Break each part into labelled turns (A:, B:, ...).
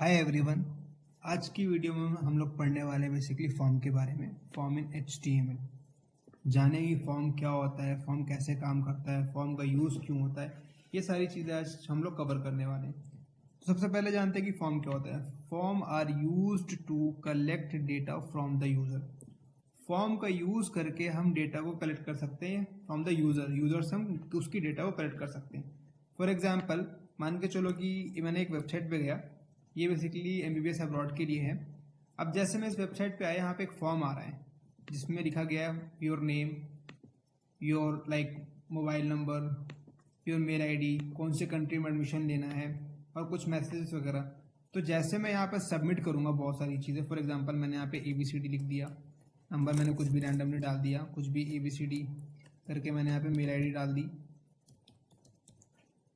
A: Hi everyone. आज की video में हम लोग पढ़ने वाले हैं बेसिकली फॉर्म के बारे में। फॉर्म इन HTML जानेंगे फॉर्म क्या होता है, फॉर्म कैसे काम करता है, फॉर्म का यूज़ क्यों होता है। ये सारी चीज़ें आज हम लोग कवर करने वाले हैं। तो सबसे पहले जानते हैं कि फॉर्म क्या होता है। Form are used to collect data from the user. Form का यूज़ करके हम डेटा को कलेक्ट कर सकते हैं फ्रॉम द यूज़र से हम उसकी डेटा को कलेक्ट कर सकते हैं। फॉर एग्जाम्पल मान के चलो कि मैंने एक वेबसाइट पे गया, ये बेसिकली MBBS अब्रॉड के लिए है। अब जैसे मैं इस वेबसाइट पे आया, यहाँ पे एक फॉर्म आ रहा है जिसमें लिखा गया है your name, your mobile number, your mail ID, कौन से कंट्री में एडमिशन लेना है और कुछ मैसेजेस वगैरह। तो जैसे मैं यहाँ पे सबमिट करूँगा बहुत सारी चीज़ें, फॉर एग्जांपल मैंने यहाँ पे ABCD लिख दिया, नंबर मैंने कुछ भी रैंडमली डाल दिया, कुछ भी ABCD करके मैंने यहाँ पे मेल ID डाल दी,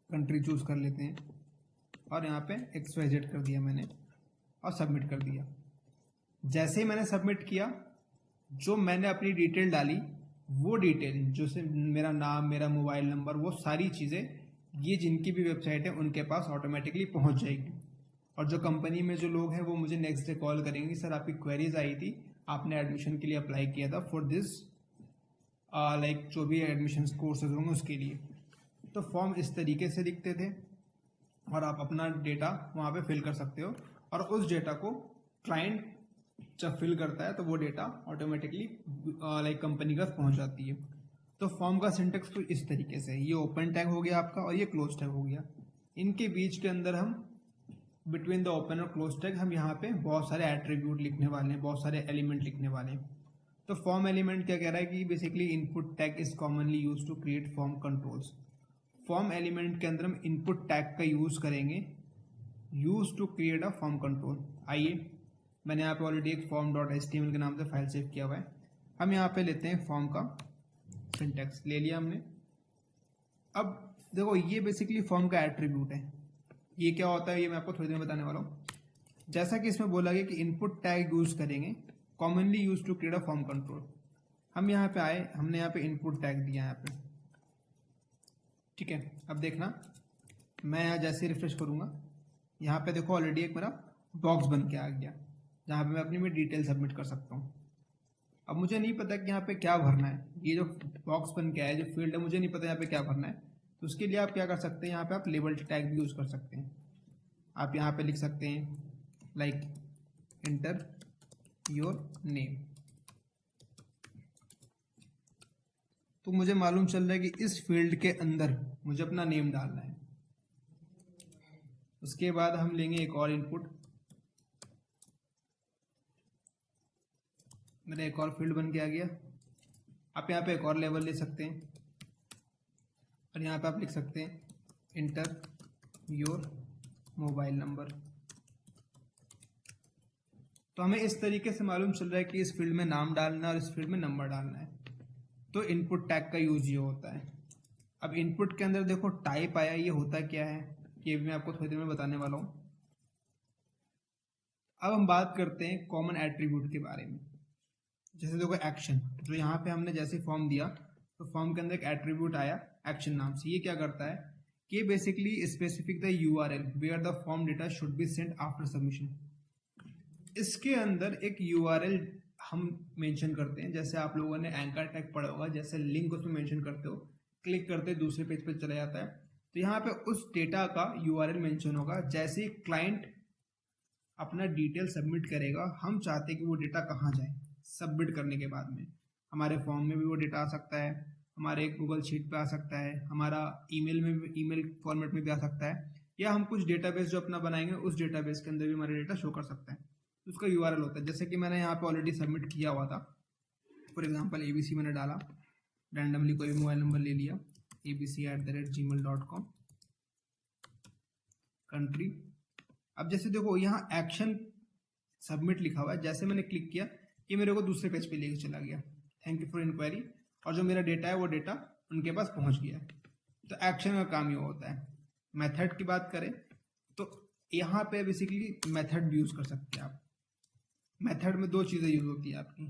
A: कंट्री चूज़ कर लेते हैं और यहाँ पे XYZ कर दिया मैंने और सबमिट कर दिया। जैसे ही मैंने सबमिट किया, जो मैंने अपनी डिटेल डाली वो डिटेल जो से मेरा नाम, मेरा मोबाइल नंबर, वो सारी चीज़ें ये जिनकी भी वेबसाइट है उनके पास ऑटोमेटिकली पहुंच जाएगी। और जो कंपनी में जो लोग हैं वो मुझे नेक्स्ट डे कॉल करेंगे, सर आपकी क्वेरीज आई थी, आपने एडमिशन के लिए अप्लाई किया था फॉर दिस जो भी एडमिशन कोर्सेज होंगे उसके लिए। तो फॉर्म इस तरीके से दिखते थे और आप अपना डेटा वहाँ पे फिल कर सकते हो और उस डेटा को क्लाइंट जब फिल करता है तो वो डेटा ऑटोमेटिकली कंपनी का पहुँच जाती है। तो फॉर्म का सिंटेक्स तो इस तरीके से, ये ओपन टैग हो गया आपका और ये क्लोज टैग हो गया। इनके बीच के अंदर हम बिटवीन द ओपन और क्लोज टैग हम यहाँ पे बहुत सारे एट्रीब्यूट लिखने वाले हैं, बहुत सारे एलिमेंट लिखने वाले हैं। तो फॉर्म एलिमेंट क्या कह रहा है कि basically input tag is commonly use to create form controls. Form element के अंदर हम इनपुट टैग का यूज करेंगे, use to create a form control. आइए, मैंने यहाँ पे ऑलरेडी एक form.html के नाम से फाइल सेव किया हुआ है। हम यहाँ पे लेते हैं फॉर्म का सिंटेक्स, ले लिया हमने। अब देखो ये बेसिकली फॉर्म का एट्रीब्यूट है। ये क्या होता है ये मैं आपको थोड़ी देर में बताने वाला हूँ। जैसा कि इसमें बोला गया कि इनपुट टैग यूज करेंगे, commonly use to create a form control. हम यहाँ पे आए, हमने यहाँ पे इनपुट टैग दिया यहाँ पे, ठीक है। अब देखना, मैं यहाँ जैसे रिफ्रेश करूंगा, यहाँ पे देखो ऑलरेडी एक मेरा बॉक्स बन के आ गया जहाँ पे मैं अपनी डिटेल सबमिट कर सकता हूँ। अब मुझे नहीं पता कि यहाँ पे क्या भरना है, ये जो बॉक्स बन के आया, जो फील्ड है, मुझे नहीं पता यहाँ पे क्या भरना है। तो उसके लिए आप क्या कर सकते हैं, यहाँ पे आप लेबल टैग भी यूज कर सकते हैं। आप यहाँ पे लिख सकते हैं इंटर योर नेम। तो मुझे मालूम चल रहा है कि इस फील्ड के अंदर मुझे अपना नेम डालना है। उसके बाद हम लेंगे एक और इनपुट, मेरा एक और फील्ड बन के आ गया। आप यहाँ पे एक और लेवल ले सकते हैं और यहाँ पे आप लिख सकते हैं इंटर योर मोबाइल नंबर। तो हमें इस तरीके से मालूम चल रहा है कि इस फील्ड में नाम डालना है और इस फील्ड में नंबर डालना है। तो इनपुट टैग का यूज ये होता है। अब इनपुट के अंदर देखो टाइप आया, ये होता क्या है ये भी मैं आपको थोड़ी देर में बताने वाला हूँ। अब हम बात करते हैं कॉमन एट्रीब्यूट के बारे में। जैसे देखो एक्शन, जो यहाँ पे हमने जैसे फॉर्म दिया तो फॉर्म के अंदर एक एट्रीब्यूट आया एक्शन नाम से। ये क्या करता है कि basically specific the URL where the form data should be sent after submission. इसके अंदर एक URL हम मेंशन करते हैं। जैसे आप लोगों ने एंकर टैग पढ़ा होगा, जैसे लिंक उसमें मेंशन करते हो, क्लिक करते दूसरे पेज पे चला जाता है। तो यहाँ पे उस डेटा का URL मेंशन होगा। जैसे ही क्लाइंट अपना डिटेल सबमिट करेगा, हम चाहते हैं कि वो डेटा कहाँ जाए। सबमिट करने के बाद में हमारे फॉर्म में भी वो डेटा आ सकता है, हमारे गूगल शीट पे आ सकता है, हमारा ईमेल में भी, ईमेल फॉर्मेट में भी आ सकता है, या हम कुछ डेटाबेस जो अपना बनाएंगे उस डेटाबेस के अंदर भी हमारा डेटा शो कर सकता है। उसका URL होता है। जैसे कि मैंने यहाँ पे ऑलरेडी सबमिट किया हुआ था, फॉर एग्जाम्पल ABC मैंने डाला, रैंडमली कोई भी मोबाइल नंबर ले लिया, abc@gmail.com, कंट्री। अब जैसे देखो यहाँ एक्शन सबमिट लिखा हुआ है, जैसे मैंने क्लिक किया ये मेरे को दूसरे पेज पे लेके चला गया, थैंक यू फॉर इंक्वायरी, और जो मेरा डेटा है वो डेटा उनके पास पहुंच गया। तो एक्शन का काम ये होता है। मेथड की बात करें तो यहाँ पे बेसिकली मेथड भी यूज कर सकते हैं आप। मेथड में दो चीजें यूज होती है आपकी,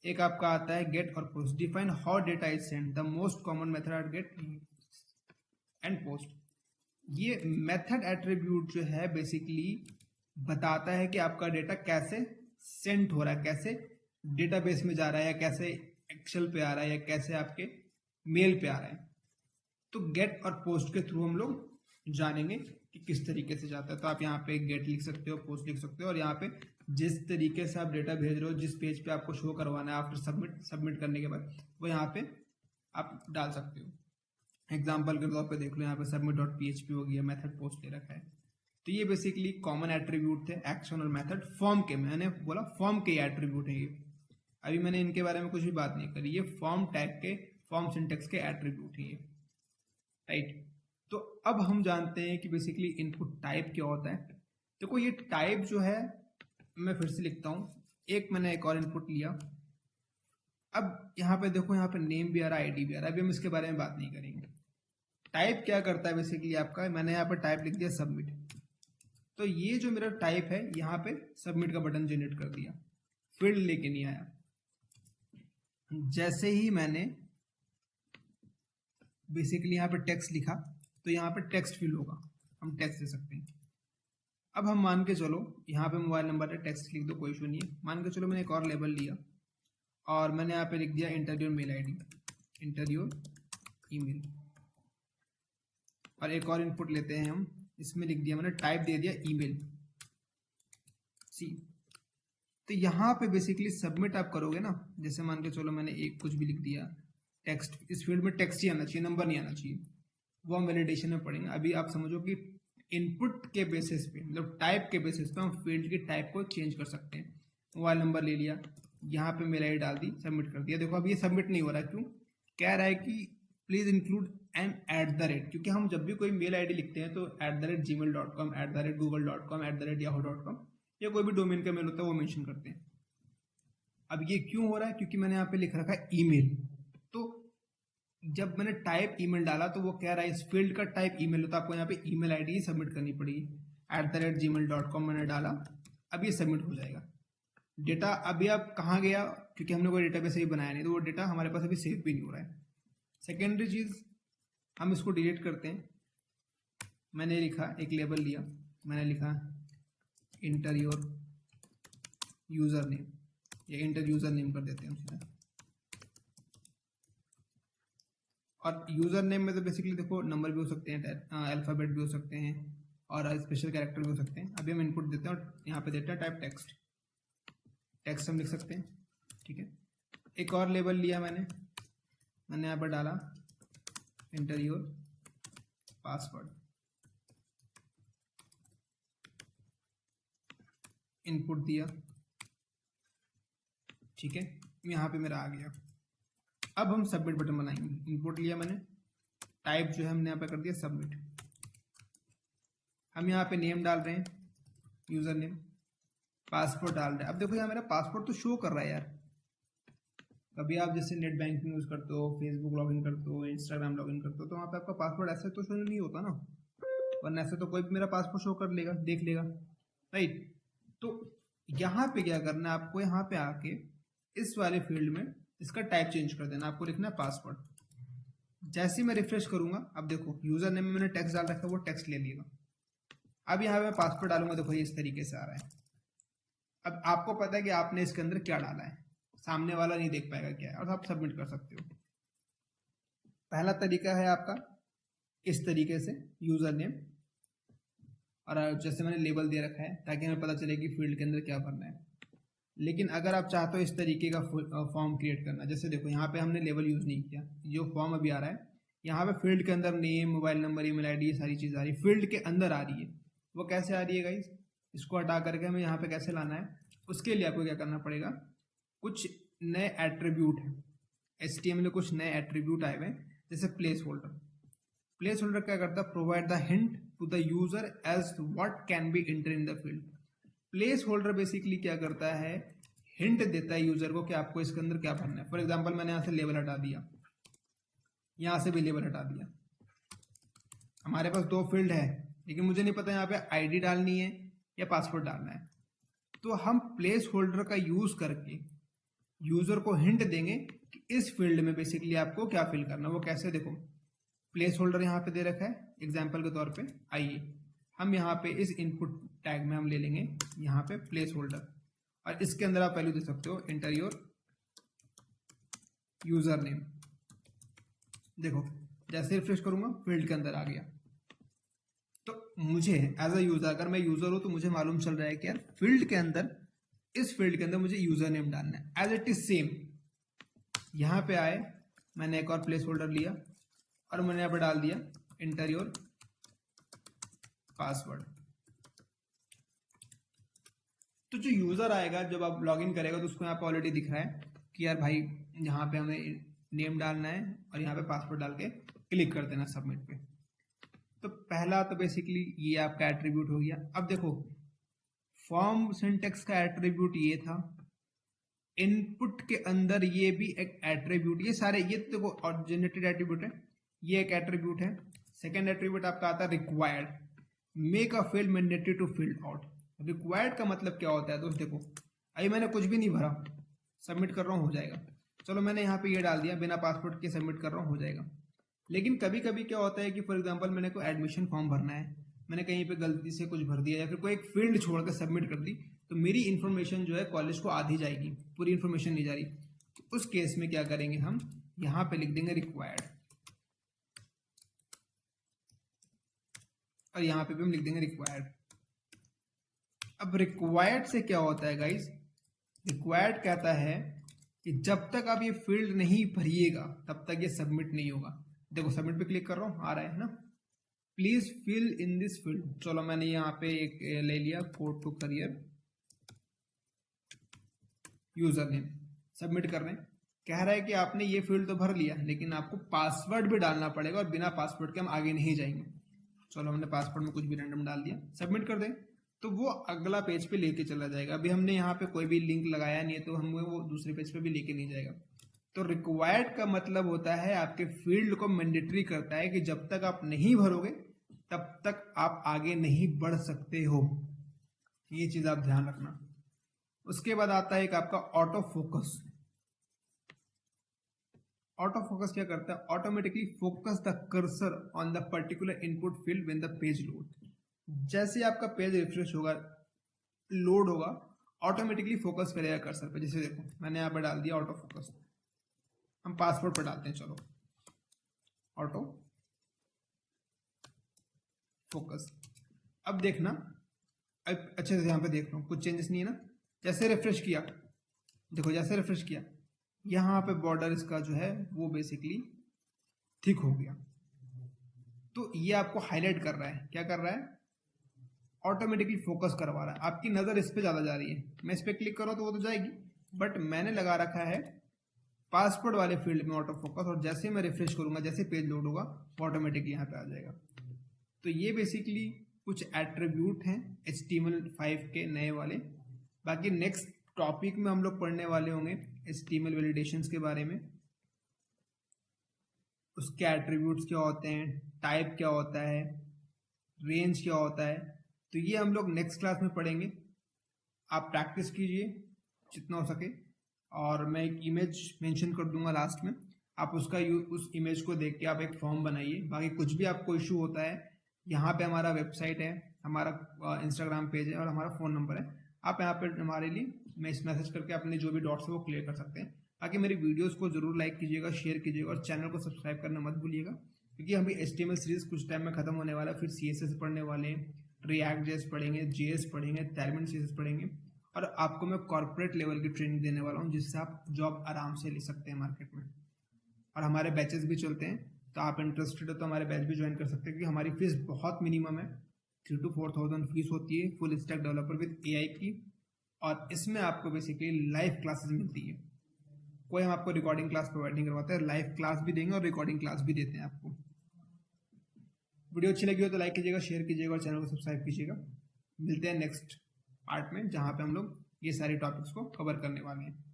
A: एक आपका आता है गेट और post. Define how data is send, the most common method are get and post. ये मेथड एट्रीब्यूट जो है बेसिकली बताता है कि आपका डेटा कैसे सेंड हो रहा है, कैसे डेटाबेस में जा रहा है, या कैसे एक्सेल पे आ रहा है, या कैसे आपके मेल पे आ रहा है। तो गेट और पोस्ट के थ्रू हम लोग जानेंगे कि किस तरीके से जाता है। तो आप यहाँ पे गेट लिख सकते हो, पोस्ट लिख सकते हो, और यहाँ पे जिस तरीके से आप डेटा भेज रहे हो, जिस पेज पे आपको शो करवाना है आफ्टर सबमिट करने के बाद, वो यहाँ पे आप डाल सकते हो। एग्जाम्पल के तौर पे देख लो, यहाँ पे submit.php हो गया, मेथड पोस्ट ले रखा है। तो ये बेसिकली कॉमन एट्रीब्यूट थे, एक्शन और मेथड फॉर्म के। मैंने बोला फॉर्म के एट्रीब्यूट है ये, अभी मैंने इनके बारे में कुछ भी बात नहीं करी। ये फॉर्म टैग के, फॉर्म सिंटेक्स के एट्रीब्यूट है ये, राइट। तो अब हम जानते हैं कि बेसिकली इनपुट टाइप क्या होता है। देखो ये टाइप जो है, मैं फिर से लिखता हूं, मैंने एक और इनपुट लिया। अब यहाँ पे देखो, यहाँ पे नेम भी आ रहा है, आईडी भी आ रहा है। अभी हम इसके बारे में बात नहीं करेंगे। टाइप क्या करता है बेसिकली आपका, मैंने यहाँ पर टाइप लिख दिया सबमिट। तो ये जो मेरा टाइप है, यहाँ पे सबमिट का बटन जनरेट कर दिया, फील्ड लेके नहीं आया। जैसे ही मैंने बेसिकली यहाँ पे टेक्स्ट लिखा, तो यहाँ पे टेक्स्ट फिल होगा, हम टेक्स्ट दे सकते हैं। अब हम मान के चलो, यहाँ पे मोबाइल नंबर है, टेक्स्ट लिख दो, कोई इशू नहीं है। मान के चलो मैंने एक और लेबल लिया और मैंने यहाँ पे लिख दिया enter your mail ID, enter your email. और एक और इनपुट लेते हैं हम, इसमें लिख दिया मैंने, टाइप दे दिया ईमेल सी। तो यहाँ पे बेसिकली सबमिट आप करोगे ना, जैसे मान के चलो मैंने एक कुछ भी लिख दिया टेक्स्ट, इस फील्ड में टेक्स्ट ही आना चाहिए, नंबर नहीं आना चाहिए, वो हम वैलिडेशन में पढ़ेंगे। अभी आप समझो कि इनपुट के बेसिस पे, मतलब टाइप के बेसिस पे हम फील्ड की टाइप को चेंज कर सकते हैं। मोबाइल नंबर ले लिया, यहाँ पे मेल आईडी डाल दी, सबमिट कर दिया। देखो अब ये सबमिट नहीं हो रहा, क्यों? कह रहा है कि प्लीज इंक्लूड एन @ क्योंकि हम जब भी कोई मेल आईडी लिखते हैं तो @gmail.com, @google.com, @yahoo.com या कोई भी डोमेन का मेल होता है वो मेंशन करते हैं। अब ये क्यों हो रहा है? क्योंकि मैंने यहाँ पे लिख रखा है ईमेल। तो जब मैंने टाइप ईमेल डाला तो वो कह रहा है इस फील्ड का टाइप ईमेल होता है, आपको यहाँ पे ईमेल आईडी सबमिट करनी पड़ेगी। @gmail.com मैंने डाला, अब ये सबमिट हो जाएगा। डेटा अभी आप कहाँ गया, क्योंकि हमने कोई डेटाबेस अभी बनाया नहीं, तो वो डेटा हमारे पास अभी सेव भी नहीं हो रहा है। सेकेंडरी चीज, हम इसको डिलीट करते हैं। मैंने लिखा, एक लेबल लिया, मैंने लिखा इंटर योर यूजर नेम, या इंटर यूजर नेम कर देते हैं हम सीधा। और यूजर नेम में तो बेसिकली देखो नंबर भी हो सकते हैं, अल्फाबेट भी हो सकते हैं, और स्पेशल कैरेक्टर भी हो सकते हैं। अभी हम इनपुट देते हैं और यहाँ पे देते हैं टाइप टेक्स्ट, टेक्स्ट हम लिख सकते हैं, ठीक है। एक और लेबल लिया मैंने यहाँ पर डाला इंटर योर पासवर्ड, इनपुट दिया, ठीक है, यहाँ पे मेरा आ गया। अब हम सबमिट बटन बनाएंगे। इनपुट लिया मैंने, टाइप जो है हमने यहाँ पे कर दिया सबमिट। हम यहाँ पे नेम डाल रहे हैं, यूजर नेम, पासवर्ड डाल रहे हैं। अब देखो यहाँ मेरा पासवर्ड तो शो कर रहा है यार। कभी आप जैसे नेट बैंकिंग यूज करते हो, फेसबुक लॉगिन करते हो, इंस्टाग्राम लॉगिन करते हो, तो वहाँ पे आपका पासवर्ड ऐसे तो शो नहीं होता ना, वरना ऐसे तो कोई भी मेरा पासवर्ड शो कर लेगा, देख लेगा, राइट। तो यहाँ पे क्या करना है आपको, यहाँ पे आके इस वाले फील्ड में इसका टाइप चेंज कर देना, आपको लिखना है पासवर्ड। जैसे ही मैं रिफ्रेश करूंगा, अब देखो यूजर नेम में मैंने टेक्स्ट डाल रखा है, वो टेक्स्ट ले लिएगा। अब यहाँ पे पासवर्ड डालूंगा, देखो ये इस तरीके से आ रहा है। अब आपको पता है कि आपने इसके अंदर क्या डाला है, सामने वाला नहीं देख पाएगा क्या है, और आप सबमिट कर सकते हो। पहला तरीका है आपका इस तरीके से यूजर नेम, और जैसे मैंने लेबल दे रखा है ताकि हमें पता चले कि फील्ड के अंदर क्या भरना है। लेकिन अगर आप चाहते हो इस तरीके का फॉर्म क्रिएट करना, जैसे देखो यहाँ पे हमने लेबल यूज नहीं किया, जो फॉर्म अभी आ रहा है यहाँ पे फील्ड के अंदर name, mobile number, email ID, ये सारी चीज आ रही है, फील्ड के अंदर आ रही है। वो कैसे आ रही है गाइस, इसको हटा करके हमें यहाँ पे कैसे लाना है, उसके लिए आपको क्या करना पड़ेगा, कुछ नए एट्रीब्यूट है, HTML में कुछ नए एट्रीब्यूट आए हुए हैं, जैसे प्लेस होल्डर। प्लेस होल्डर क्या करता है, provide the hint to the user as what can be enter in the field. Placeholder basically क्या करता है, हिंट देता है यूजर को कि आपको इसके अंदर क्या भरना है। फॉर एग्जांपल मैंने यहाँ से लेबल हटा दिया, यहाँ से भी लेबल हटा दिया। हमारे पास 2 फील्ड है, लेकिन मुझे नहीं पता यहाँ पे आईडी डालनी है या पासवर्ड डालना है। तो हम प्लेस होल्डर का यूज करके यूजर को हिंट देंगे कि इस फील्ड में बेसिकली आपको क्या फिल करना है। वो कैसे, देखो प्लेस होल्डर यहाँ पे दे रखा है एग्जाम्पल के तौर पे। आइए हम यहाँ पे इस इनपुट टैग में हम ले लेंगे यहाँ पे प्लेस होल्डर, और इसके अंदर आप वैल्यू दे सकते हो एंटर योर यूजर नेम। देखो जैसे रिफ्रेश करूंगा फील्ड के अंदर आ गया। तो मुझे एज अ यूजर, अगर मैं यूजर हूं तो मुझे मालूम चल रहा है कि यार फील्ड के अंदर, इस फील्ड के अंदर मुझे यूजर नेम डालना है एज इट इज सेम। यहां पे आए, मैंने एक और प्लेस होल्डर लिया और मैंने यहाँ पे डाल दिया एंटर योर पासवर्ड। तो जो यूजर आएगा जब आप लॉगिन करेगा तो उसको यहाँ पे ऑलरेडी दिख रहा है कि यार भाई यहाँ पे हमें नेम डालना है और यहाँ पे पासवर्ड डाल के क्लिक कर देना सबमिट पे। तो पहला तो बेसिकली ये आपका एट्रीब्यूट हो गया। अब देखो फॉर्म सिंटेक्स का एट्रीब्यूट ये था, इनपुट के अंदर ये भी एक एट्रीब्यूट, ये सारे ये देखो और जनरेटेड एट्रीब्यूट है, ये एक एट्रीब्यूट है। सेकेंड एट्रीब्यूट आपका आता है required, make a field mandatory to filled out. Required का मतलब क्या होता है दोस्त, देखो अभी मैंने कुछ भी नहीं भरा, सबमिट कर रहा हूँ हो जाएगा। चलो मैंने यहाँ पे ये डाल दिया बिना पासवर्ड के सबमिट कर रहा हूँ हो जाएगा। लेकिन कभी कभी क्या होता है कि फॉर एग्जांपल मैंने कोई एडमिशन फॉर्म भरना है, मैंने कहीं पे गलती से कुछ भर दिया या फिर कोई एक फील्ड छोड़कर सबमिट कर दी, तो मेरी इन्फॉर्मेशन जो है कॉलेज को आधी जाएगी, पूरी इन्फॉर्मेशन नहीं जा रही। तो उस केस में क्या करेंगे हम, यहाँ पे लिख देंगे रिक्वायर्ड और यहाँ पे भी हम लिख देंगे रिक्वायर्ड। अब रिक्वायर्ड से क्या होता है गाइज, रिक्वायर्ड कहता है कि जब तक आप ये फील्ड नहीं भरिएगा तब तक ये सबमिट नहीं होगा। देखो सबमिट पे क्लिक कर रहा हूँ, आ रहा है ना, please fill in this field. चलो मैंने यहाँ पे एक ले लिया code to career user name, submit कर रहे हैं। कह रहा है कि आपने ये फील्ड तो भर लिया लेकिन आपको पासवर्ड भी डालना पड़ेगा और बिना पासवर्ड के हम आगे नहीं जाएंगे। चलो हमने पासवर्ड में कुछ भी रैंडम डाल दिया, सबमिट कर दें तो वो अगला पेज पे लेके चला जाएगा। अभी हमने यहाँ पे कोई भी लिंक लगाया नहीं है तो हम वो दूसरे पेज पे भी लेके नहीं जाएगा। तो रिक्वायर्ड का मतलब होता है आपके फील्ड को मैंडेटरी करता है कि जब तक आप नहीं भरोगे तब तक आप आगे नहीं बढ़ सकते हो, ये चीज आप ध्यान रखना। उसके बाद आता है एक आपका ऑटो फोकस। ऑटो फोकस क्या करता है, automatically focus the cursor on the particular input field when the page load. जैसे आपका पेज रिफ्रेश होगा, लोड होगा, ऑटोमेटिकली फोकस करेगा कर्सर पे। जैसे देखो मैंने यहाँ पे डाल दिया ऑटो फोकस, हम पासवर्ड पे डालते हैं, चलो ऑटो फोकस। अब देखना, अब अच्छे से यहाँ पे देख लो कुछ चेंजेस नहीं है ना। जैसे रिफ्रेश किया, देखो जैसे रिफ्रेश किया यहाँ पे बॉर्डर इसका जो है वो बेसिकली थिक हो गया। तो ये आपको हाईलाइट कर रहा है, क्या कर रहा है, ऑटोमेटिकली फोकस करवा रहा है। आपकी नजर इस पे ज्यादा जा रही है, मैं इस पे क्लिक करूँ तो वो तो जाएगी, बट मैंने लगा रखा है पासवर्ड वाले फील्ड में ऑटो फोकस, और जैसे मैं रिफ्रेश करूंगा, जैसे पेज लोड होगा वो ऑटोमेटिकली यहाँ पे आ जाएगा। तो ये बेसिकली कुछ एट्रीब्यूट हैं HTML5 के नए वाले। बाकी नेक्स्ट टॉपिक में हम लोग पढ़ने वाले होंगे HTML वैलिडेशंस के बारे में, उसके एट्रीब्यूट्स क्या होते हैं, टाइप क्या होता है, रेंज क्या होता है। तो ये हम लोग नेक्स्ट क्लास में पढ़ेंगे। आप प्रैक्टिस कीजिए जितना हो सके, और मैं एक इमेज मेंशन कर दूंगा लास्ट में, आप उसका उस इमेज को देख के आप एक फॉर्म बनाइए। बाकी कुछ भी आपको इशू होता है, यहाँ पे हमारा वेबसाइट है, हमारा इंस्टाग्राम पेज है और हमारा फ़ोन नंबर है। आप यहाँ पे हमारे लिए मैसेज करके अपने जो भी डाउट्स है वो क्लियर कर सकते हैं। बाकी मेरी वीडियोस को जरूर लाइक कीजिएगा, शेयर कीजिएगा और चैनल को सब्सक्राइब करना मत भूलिएगा, क्योंकि हमें HTML सीरीज कुछ टाइम में खत्म होने वाला है। फिर CSS पढ़ने वाले हैं, रिएक्ट जेएस पढ़ेंगे, JS पढ़ेंगे, Tailwind CSS पढ़ेंगे, और आपको मैं कॉर्पोरेट लेवल की ट्रेनिंग देने वाला हूँ जिससे आप जॉब आराम से ले सकते हैं मार्केट में। और हमारे बैचेस भी चलते हैं, तो आप इंटरेस्टेड हो तो हमारे बैच भी ज्वाइन कर सकते हैं, क्योंकि हमारी फीस बहुत मिनिमम है, 3 to 4,000 फीस होती है full stack developer with AI की। और इसमें आपको बेसिकली लाइव क्लासेस मिलती है, कोई हम आपको रिकॉर्डिंग क्लास प्रोवाइड नहीं करवाते हैं, लाइव क्लास भी देंगे और रिकॉर्डिंग क्लास भी देते हैं आपको। वीडियो अच्छी लगी हो तो लाइक कीजिएगा, शेयर कीजिएगा और चैनल को सब्सक्राइब कीजिएगा। मिलते हैं नेक्स्ट पार्ट में, जहाँ पे हम लोग ये सारे टॉपिक्स को कवर करने वाले हैं।